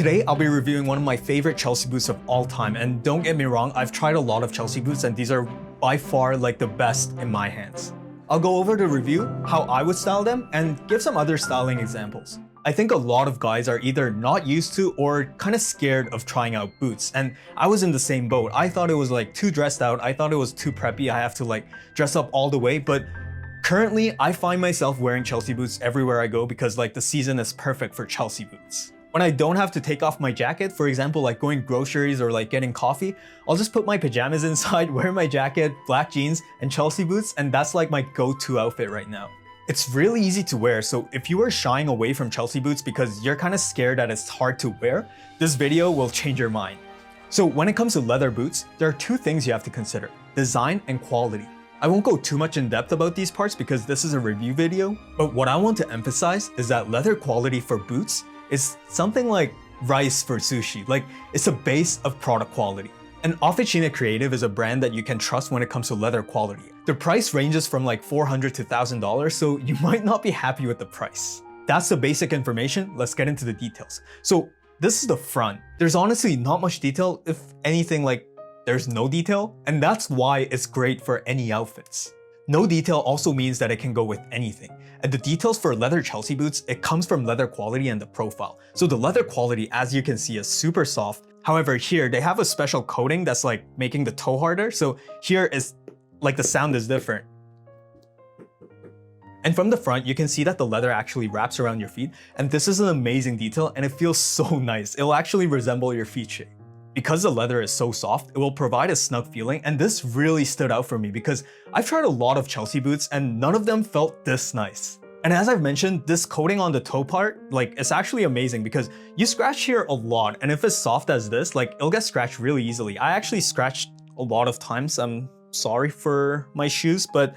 Today, I'll be reviewing one of my favorite Chelsea boots of all time, and don't get me wrong, I've tried a lot of Chelsea boots and these are by far like the best in my hands. I'll go over the review, how I would style them, and give some other styling examples. I think a lot of guys are either not used to or kind of scared of trying out boots, and I was in the same boat. I thought it was like too dressed out, I thought it was too preppy, I have to like dress up all the way, but currently I find myself wearing Chelsea boots everywhere I go because like the season is perfect for Chelsea boots. When I don't have to take off my jacket, for example, like going groceries or like getting coffee, I'll just put my pajamas inside, wear my jacket, black jeans, and Chelsea boots, and that's like my go-to outfit right now. It's really easy to wear, so if you are shying away from Chelsea boots because you're kind of scared that it's hard to wear, this video will change your mind. So when it comes to leather boots, there are two things you have to consider: design and quality. I won't go too much in depth about these parts because this is a review video, but what I want to emphasize is that leather quality for boots is something like rice for sushi. Like, it's a base of product quality. And Officine Creative is a brand that you can trust when it comes to leather quality. The price ranges from like $400 to $1,000, so you might not be happy with the price. That's the basic information. Let's get into the details. So this is the front. There's honestly not much detail, if anything, like there's no detail, and that's why it's great for any outfits. No detail also means that it can go with anything. And the details for leather Chelsea boots, it comes from leather quality and the profile. So the leather quality, as you can see, is super soft. However, here they have a special coating that's like making the toe harder. So here is like the sound is different. And from the front, you can see that the leather actually wraps around your feet. And this is an amazing detail and it feels so nice. It'll actually resemble your feet shape. Because the leather is so soft, it will provide a snug feeling, and this really stood out for me because I've tried a lot of Chelsea boots and none of them felt this nice. And as I've mentioned, this coating on the toe part, like, it's actually amazing because you scratch here a lot, and if it's soft as this, like, it'll get scratched really easily. I actually scratched a lot of times. I'm sorry for my shoes, but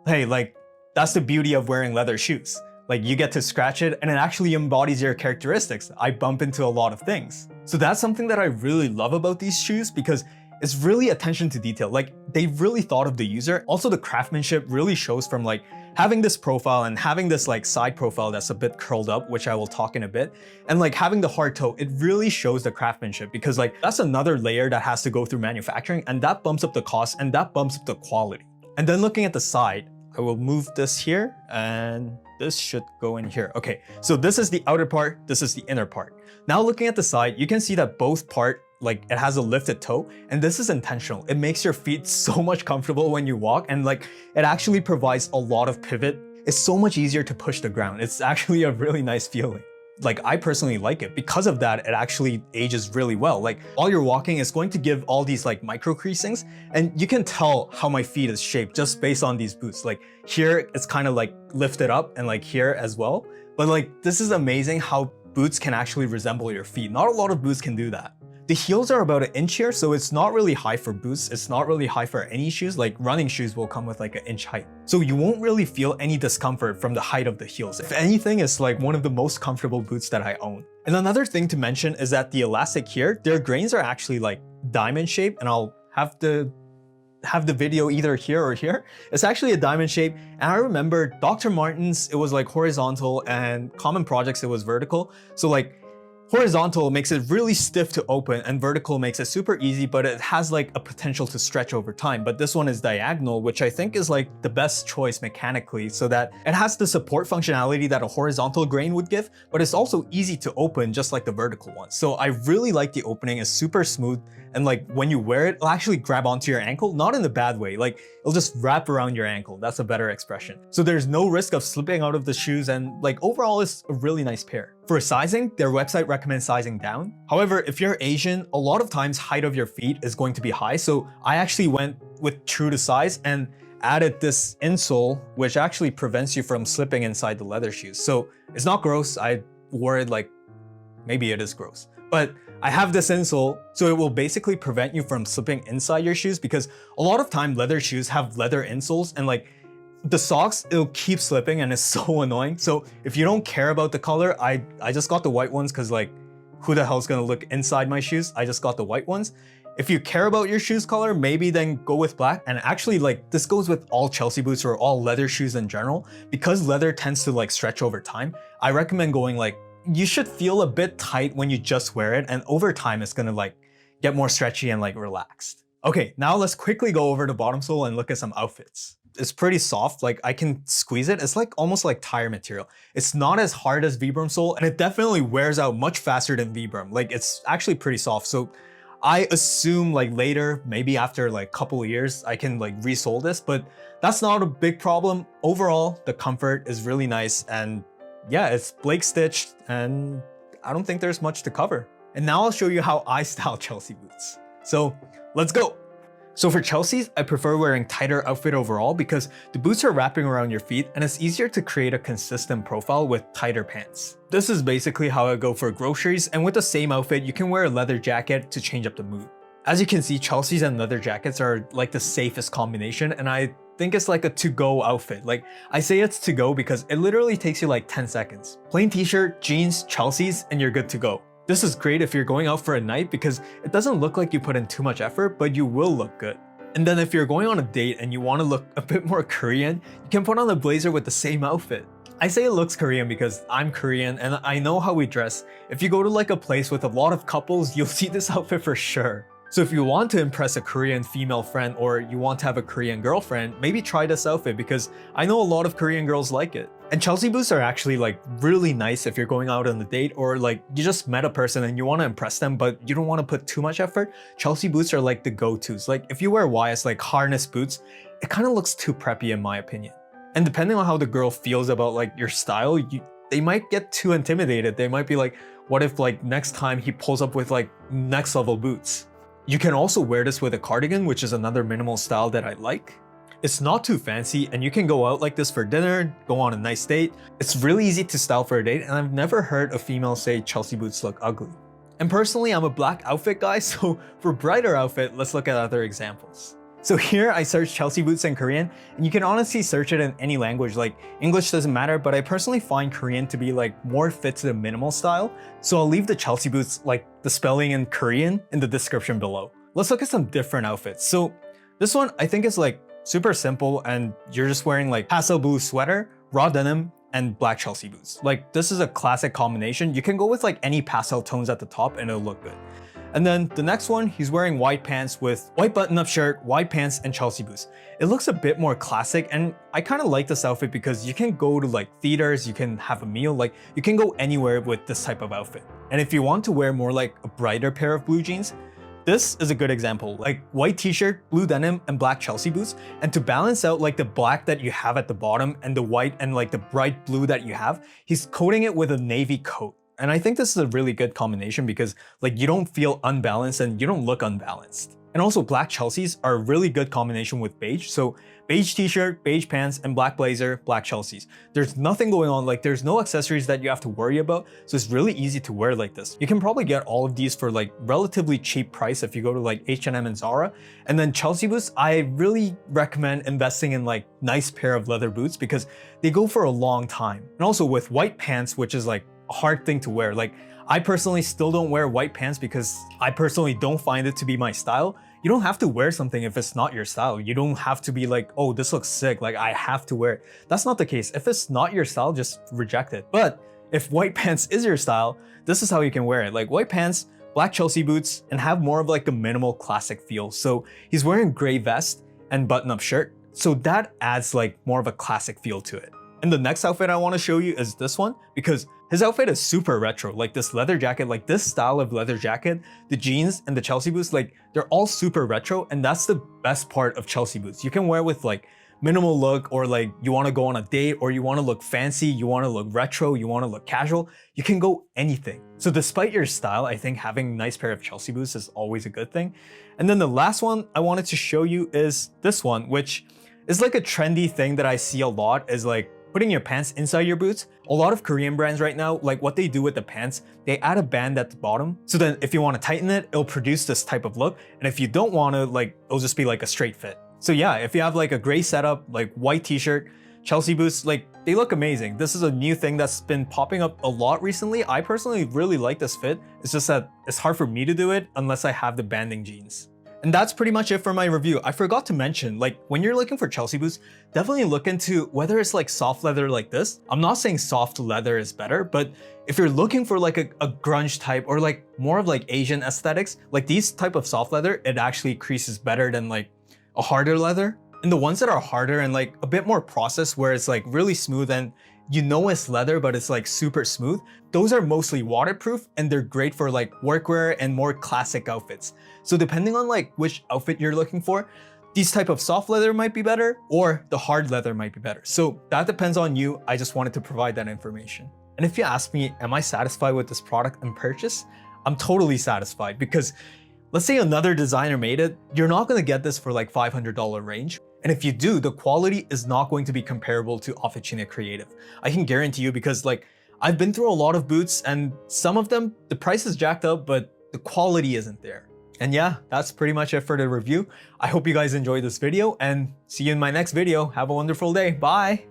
hey, like, that's the beauty of wearing leather shoes. Like, you get to scratch it and it actually embodies your characteristics. I bump into a lot of things. So that's something that I really love about these shoes because it's really attention to detail. Like, they really thought of the user. Also, the craftsmanship really shows from like having this profile and having this like side profile that's a bit curled up, which I will talk in a bit. And like having the hard toe, it really shows the craftsmanship because like that's another layer that has to go through manufacturing, and that bumps up the cost and that bumps up the quality. And then looking at the side, I will move this here and this should go in here. Okay, so this is the outer part, this is the inner part. Now looking at the side, you can see that both part, like it has a lifted toe, and this is intentional. It makes your feet so much comfortable when you walk, and like it actually provides a lot of pivot. It's so much easier to push the ground. It's actually a really nice feeling. Like, I personally like it. Because of that, it actually ages really well. Like, while you're walking, it's going to give all these like micro creasings, and you can tell how my feet is shaped just based on these boots. Like here, it's kind of like lifted up, and like here as well. But like, this is amazing how boots can actually resemble your feet. Not a lot of boots can do that. The heels are about 1 inch here, so it's not really high for boots. It's not really high for any shoes. Like running shoes will come with like 1 inch height. So you won't really feel any discomfort from the height of the heels. If anything, it's like one of the most comfortable boots that I own. And another thing to mention is that the elastic here, their grains are actually like diamond shape, and I'll have the video either here or here. It's actually a diamond shape, and I remember Dr. Martens, it was like horizontal, and Common Projects, it was vertical. So like horizontal makes it really stiff to open, and vertical makes it super easy, but it has like a potential to stretch over time. But this one is diagonal, which I think is like the best choice mechanically, so that it has the support functionality that a horizontal grain would give, but it's also easy to open just like the vertical one. So I really like the opening. It's super smooth, and like when you wear it, it'll actually grab onto your ankle, not in a bad way. Like, it'll just wrap around your ankle. That's a better expression. So there's no risk of slipping out of the shoes, and like overall it's a really nice pair. For sizing, their website recommends sizing down. However, if you're Asian, a lot of times height of your feet is going to be high. So I actually went with true to size and added this insole, which actually prevents you from slipping inside the leather shoes. So it's not gross. I wore it like, maybe it is gross, but I have this insole, so it will basically prevent you from slipping inside your shoes, because a lot of time leather shoes have leather insoles, and like the socks, it'll keep slipping and it's so annoying. So if you don't care about the color, I just got the white ones because like, who the hell's gonna look inside my shoes? I just got the white ones. If you care about your shoes color, maybe then go with black. And actually, like, this goes with all Chelsea boots or all leather shoes in general. Because leather tends to like stretch over time, I recommend going like you should feel a bit tight when you just wear it, and over time it's gonna like get more stretchy and like relaxed. Okay, now let's quickly go over the bottom sole and look at some outfits. It's pretty soft, like I can squeeze it. It's like almost like tire material. It's not as hard as Vibram sole, and it definitely wears out much faster than Vibram. Like it's actually pretty soft. So I assume like later, maybe after like a couple of years, I can like resole this, but that's not a big problem. Overall, the comfort is really nice, and yeah, it's Blake stitched, and I don't think there's much to cover. And now I'll show you how I style Chelsea boots. So let's go. So for Chelsea's, I prefer wearing tighter outfit overall because the boots are wrapping around your feet and it's easier to create a consistent profile with tighter pants. This is basically how I go for groceries, and with the same outfit, you can wear a leather jacket to change up the mood. As you can see, Chelsea's and leather jackets are like the safest combination, and I think it's like a to-go outfit. Like I say it's to go because it literally takes you like 10 seconds. Plain t-shirt, jeans, Chelsea's, and you're good to go. This is great if you're going out for a night because it doesn't look like you put in too much effort, but you will look good. And then if you're going on a date and you want to look a bit more Korean, you can put on a blazer with the same outfit. I say it looks Korean because I'm Korean and I know how we dress. If you go to like a place with a lot of couples, you'll see this outfit for sure. So if you want to impress a Korean female friend or you want to have a Korean girlfriend, maybe try this outfit because I know a lot of Korean girls like it. And Chelsea boots are actually like really nice if you're going out on a date or like you just met a person and you want to impress them but you don't want to put too much effort. Chelsea boots are like the go-tos. Like if you wear YS like harness boots, it kind of looks too preppy in my opinion. And depending on how the girl feels about like your style, they might get too intimidated. They might be like, what if like next time he pulls up with like next level boots? You can also wear this with a cardigan, which is another minimal style that I like. It's not too fancy and you can go out like this for dinner, go on a nice date. It's really easy to style for a date and I've never heard a female say Chelsea boots look ugly. And personally, I'm a black outfit guy, so for brighter outfit, let's look at other examples. So here I searched Chelsea boots in Korean, and you can honestly search it in any language, like English doesn't matter, but I personally find Korean to be like more fit to the minimal style. So I'll leave the Chelsea boots, like the spelling in Korean, in the description below. Let's look at some different outfits. So this one I think is like super simple and you're just wearing like pastel blue sweater, raw denim, and black Chelsea boots. Like this is a classic combination. You can go with like any pastel tones at the top and it'll look good. And then the next one, he's wearing white pants with white button-up shirt, white pants, and Chelsea boots. It looks a bit more classic, and I kind of like this outfit because you can go to like theaters, you can have a meal, like you can go anywhere with this type of outfit. And if you want to wear more like a brighter pair of blue jeans, this is a good example, like white t-shirt, blue denim, and black Chelsea boots. And to balance out like the black that you have at the bottom and the white and like the bright blue that you have, he's coating it with a navy coat. And I think this is a really good combination because like you don't feel unbalanced and you don't look unbalanced. And also black Chelsea's are a really good combination with beige. So beige t-shirt, beige pants, and black blazer, black Chelsea's. There's nothing going on, like there's no accessories that you have to worry about. So it's really easy to wear like this. You can probably get all of these for like relatively cheap price if you go to like H&M and Zara. And then Chelsea boots, I really recommend investing in like nice pair of leather boots because they go for a long time. And also with white pants, which is like a hard thing to wear. Like I personally still don't wear white pants because I personally don't find it to be my style. You don't have to wear something if it's not your style. You don't have to be like, oh, this looks sick, like I have to wear it. That's not the case. If it's not your style, just reject it. But if white pants is your style, this is how you can wear it. Like white pants, black Chelsea boots, and have more of like a minimal classic feel. So he's wearing gray vest and button-up shirt. So that adds like more of a classic feel to it. And the next outfit I want to show you is this one because his outfit is super retro, like this leather jacket, like this style of leather jacket, the jeans and the Chelsea boots, like they're all super retro, and that's the best part of Chelsea boots. You can wear with like minimal look, or like you want to go on a date, or you want to look fancy, you want to look retro, you want to look casual, you can go anything. So despite your style, I think having a nice pair of Chelsea boots is always a good thing. And then the last one I wanted to show you is this one, which is like a trendy thing that I see a lot, is like putting your pants inside your boots. A lot of Korean brands right now, like what they do with the pants, they add a band at the bottom. So then if you want to tighten it, it'll produce this type of look. And if you don't want to, like, it'll just be like a straight fit. So yeah, if you have like a gray setup, like white t-shirt, Chelsea boots, like they look amazing. This is a new thing that's been popping up a lot recently. I personally really like this fit. It's just that it's hard for me to do it unless I have the banding jeans. And that's pretty much it for my review. I forgot to mention, like when you're looking for Chelsea boots, definitely look into whether it's like soft leather like this. I'm not saying soft leather is better, but if you're looking for like a grunge type or like more of like Asian aesthetics, like these type of soft leather, it actually creases better than like a harder leather. And the ones that are harder and like a bit more processed where it's like really smooth and you know it's leather, but it's like super smooth, those are mostly waterproof and they're great for like workwear and more classic outfits. So depending on like which outfit you're looking for, these type of soft leather might be better or the hard leather might be better. So that depends on you. I just wanted to provide that information. And if you ask me, am I satisfied with this product and purchase? I'm totally satisfied because let's say another designer made it, you're not gonna get this for like $500 range. And if you do, the quality is not going to be comparable to Officine Creative. I can guarantee you because like I've been through a lot of boots and some of them, the price is jacked up, but the quality isn't there. And yeah, that's pretty much it for the review. I hope you guys enjoyed this video and see you in my next video. Have a wonderful day. Bye.